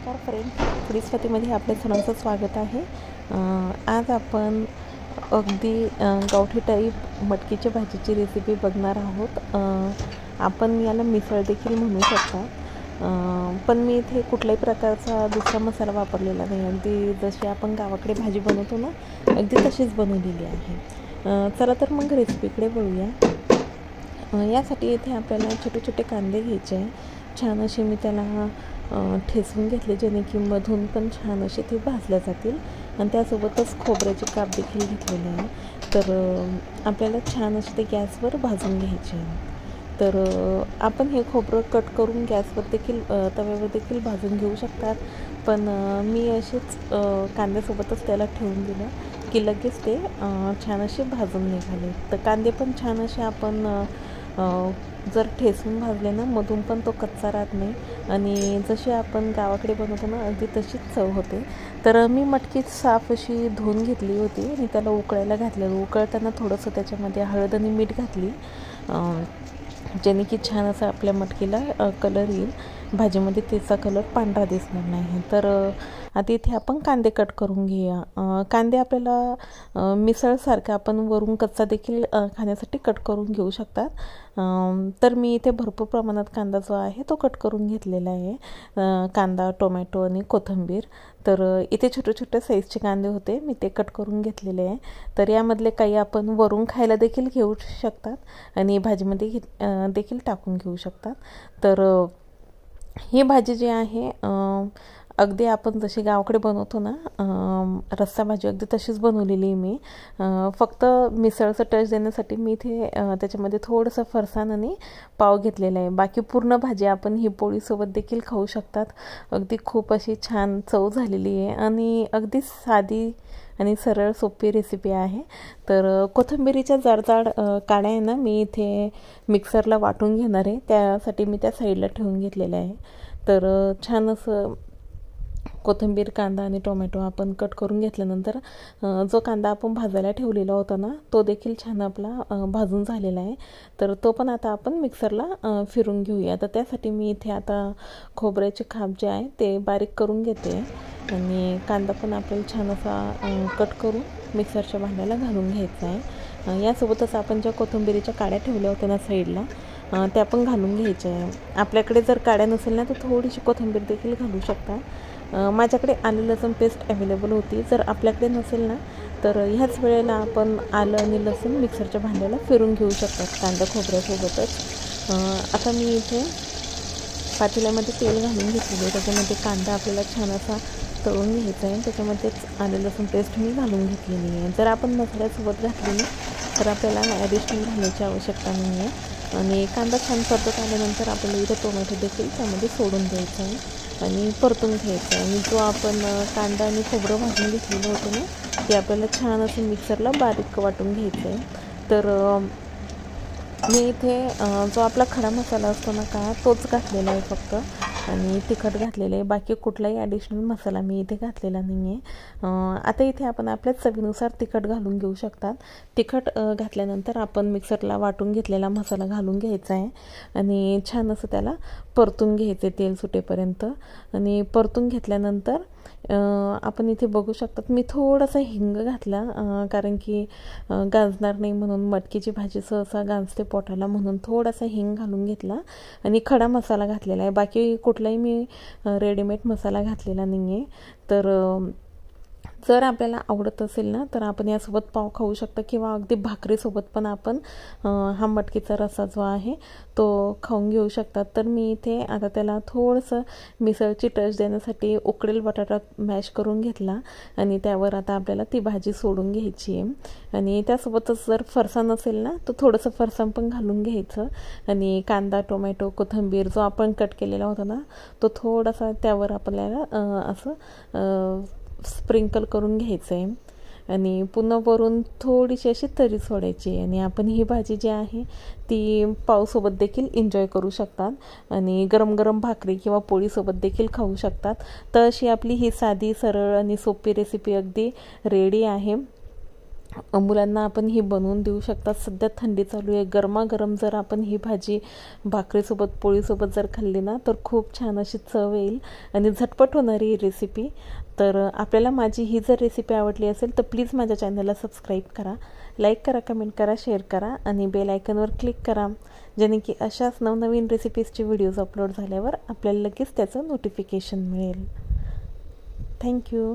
नमस्कार फ्रेंड्स, फुडीस्पतीमध्ये आपल्या सर्वांचं स्वागत आहे। आज आपण अगदी गावठी टाईप मटकीच्या भाजीची रेसिपी बघणार आहोत। आपण याला मिसळ देखील म्हणू शकता, पण मी इथे कुठल्याही प्रकारचा दुसरा मसाला वापरलेला नाही। अगदी जशी आपण गावाकडे भाजी बनवतो ना, अगदी तशीच बनवलेली आहे। चला तर मग रेसिपीकडे वळूया। यासाठी इथे आपल्याला छोटे छोटे कांदे घ्यायचे आहे। छान असे मी त्याला ठेचून घेतले, जेणे की मधून पण छान असे ते भाजले जातील। आणि त्यासोबतच खोबऱ्याचे काप देखील घेतलेले आहे। तर आपल्याला छान असे ते गॅसवर भाजून घ्यायचे आहे। तर आपण हे खोबरं कट करून गॅसवर देखील तव्यावर देखील भाजून घेऊ शकतात, पण मी असेच कांद्यासोबतच त्याला ठेवून दिलं की लगेच ते छान असे भाजून निघाले। तर कांदे पण छान असे आपण जर ठेचून भाजले ना, मधून पण तो कच्चा राहत नाही आणि जशी आपण गावाकडे बनवतो ना, अगदी तशीच चव होते। तर मी मटकी साफ अशी धुवून घेतली होती आणि त्याला उकळायला घातलं। उकळताना थोडंसं त्याच्यामध्ये हळद आणि मीठ घातली, ज्याने की छान असं आपल्या मटकीला कलर येईल, भाजीमध्ये त्याचा कलर पांढरा दिसणार नाही। तर आता इथे आपण कांदे कट करून घेऊया। कांदे आपल्याला मिसळसारखं आपण वरून कच्चा देखील खाण्यासाठी कट करून घेऊ शकतात। तर मी इथे भरपूर प्रमाणात कांदा जो आहे तो कट करून घेतलेला आहे। कांदा, टोमॅटो आणि कोथिंबीर। तर इथे छोटे छोटे साईजचे कांदे होते, मी ते कट करून घेतलेले आहे। तर यामधले काही आपण वरून खायला देखील घेऊ शकतात आणि भाजीमध्ये देखील टाकून घेऊ शकतात। तर ही भाजी जी आहे अगदी आपण जशी गावाकडे बनवतो ना, रस्सा भाजी अगदी तशीच बनवलेली मी। फक्त मिसळचं टच देण्यासाठी मी इथे त्याच्यामध्ये थोडंसं फरसाण आणि पाव घेतलेला आहे। बाकी पूर्ण भाजी आपण ही पोळीसोबत देखील खाऊ शकतात। अगदी खूप अशी छान चव झालेली आहे आणि अगदी साधी आणि सरळ सोपी रेसिपी आहे। तर कोथिंबीरीच्या जाड काड्या आहे ना, मी इथे मिक्सरला वाटून घेणार आहे, त्यासाठी मी त्या साईडला ठेवून घेतलेल्या आहे। तर छान असं कोथिंबीर, कांदा आणि टोमॅटो आपण कट करून घेतल्यानंतर जो कांदा आपण भाजायला ठेवलेला होता ना, तो देखील छान आपला भाजून झालेला आहे। तर तो पण आता आपण मिक्सरला फिरून घेऊया। तर त्यासाठी मी इथे आता खोबऱ्याचे खाप जे आहे ते बारीक करून घेते आणि कांदा पण आपल्याला छान असा कट करून मिक्सरच्या भांड्याला घालून घ्यायचा आहे। यासोबतच आपण ज्या कोथिंबीरीच्या काड्या ठेवल्या होत्या ना साईडला, त्या पण घालून घ्यायच्या आहे। आपल्याकडे जर काड्या नसेल ना, तर थोडीशी कोथिंबीर देखील घालू शकता। माझ्याकडे आलं लसूण पेस्ट अवेलेबल होती। जर आपल्याकडे नसेल ना, तर ह्याच वेळेला आपण आलं आणि लसूण मिक्सरच्या भांड्याला फिरून घेऊ शकतात कांदा खोबऱ्यासोबतच। आता मी इथे पातेल्यामध्ये तेल घालून घेतलेलं आहे, त्याच्यामध्ये कांदा आपल्याला छान असा तळून घ्यायचा आहे। त्याच्यामध्येच आलं लसूण पेस्ट मी घालून घेतलेली आहे। जर आपण मसाल्यासोबत घातली ना, तर आपल्याला ॲडिशनल घालायची आवश्यकता नाही आहे। आणि कांदा छान परतत आल्यानंतर आपल्याला इथे टोमॅटो देखील त्यामध्ये सोडून द्यायचा आहे आणि परतून घ्यायचं आहे। आणि जो आपण कांदा आणि खोबरं भाजून घेतलेलं होतं ना, ते आपल्याला छान असं मिक्सरला बारीक वाटून घ्यायचं आहे। तर मी इथे जो आपला खडा मसाला असतो ना का, तोच घातलेला आहे फक्त, आणि तिखट घातलेलं आहे। बाकी कुठलाही ॲडिशनल मसाला मी इथे घातलेला नाही आहे। आता इथे आपण आपल्या चवीनुसार तिखट घालून घेऊ शकतात। तिखट घातल्यानंतर आपण मिक्सरला वाटून घेतलेला मसाला घालून घ्यायचा आहे आणि छान असं त्याला परतून घ्यायचे तेल सुटेपर्यंत। आणि परतून घेतल्यानंतर आपण इथे बघू शकतात मी थोडासा हिंग घातला, कारण की गांजणार नाही म्हणून, मटकीची भाजी सहसा गांजते पोटाला, म्हणून थोडासा हिंग घालून घेतला आणि खडा मसाला घातलेला आहे। बाकी कुठलाही मी रेडीमेड मसाला घातलेला नाही आहे। तर जर आपल्याला आवडत असेल ना, तर आपण यासोबत पाव खाऊ शकता किंवा अगदी भाकरीसोबत पण आपण हा मटकीचा रस्सा जो आहे तो खाऊन घेऊ शकतात। तर मी इथे आता त्याला थोडंसं मिसळची टच देण्यासाठी उकडेल बटाटा मॅश करून घेतला आणि त्यावर आता आपल्याला ती भाजी सोडून घ्यायची आहे। आणि त्यासोबतच जर फरसाण असेल ना, तर थोडंसं फरसाण पण घालून घ्यायचं आणि कांदा, टोमॅटो, कोथिंबीर जो आपण कट केलेला होता ना, तो थोडासा त्यावर आपल्याला असं स्प्रिंकल करून घ्यायचं आहे आणि पुन्हा वरून थोडीशी अशी तरी सोडायची। आणि आपण ही भाजी जी आहे ती पावसोबत देखील एन्जॉय करू शकतात आणि गरम गरम भाकरी किंवा पोळीसोबत देखील खाऊ शकतात। तर अशी आपली ही साधी, सरळ आणि सोपी रेसिपी अगदी रेडी आहे। मुलांना आपण ही बनवून देऊ शकता. सध्या थंडी चालू आहे, गरमागरम जर आपण ही भाजी भाकरीसोबत पोळीसोबत जर खाल्ली ना तर खूप छान अशी चव येईल आणि झटपट होणारी ही रेसिपी. तर आपल्याला माझी ही जर रेसिपी आवडली असेल तर प्लीज माझ्या चॅनलला सबस्क्राईब करा, लाईक करा, कमेंट करा, शेअर करा आणि बेल आयकॉनवर क्लिक करा, जेणे की अशाच नवनवीन रेसिपीजचे व्हिडिओज अपलोड झाल्यावर आपल्याला लगेच त्याचं नोटिफिकेशन मिळेल. थँक्यू.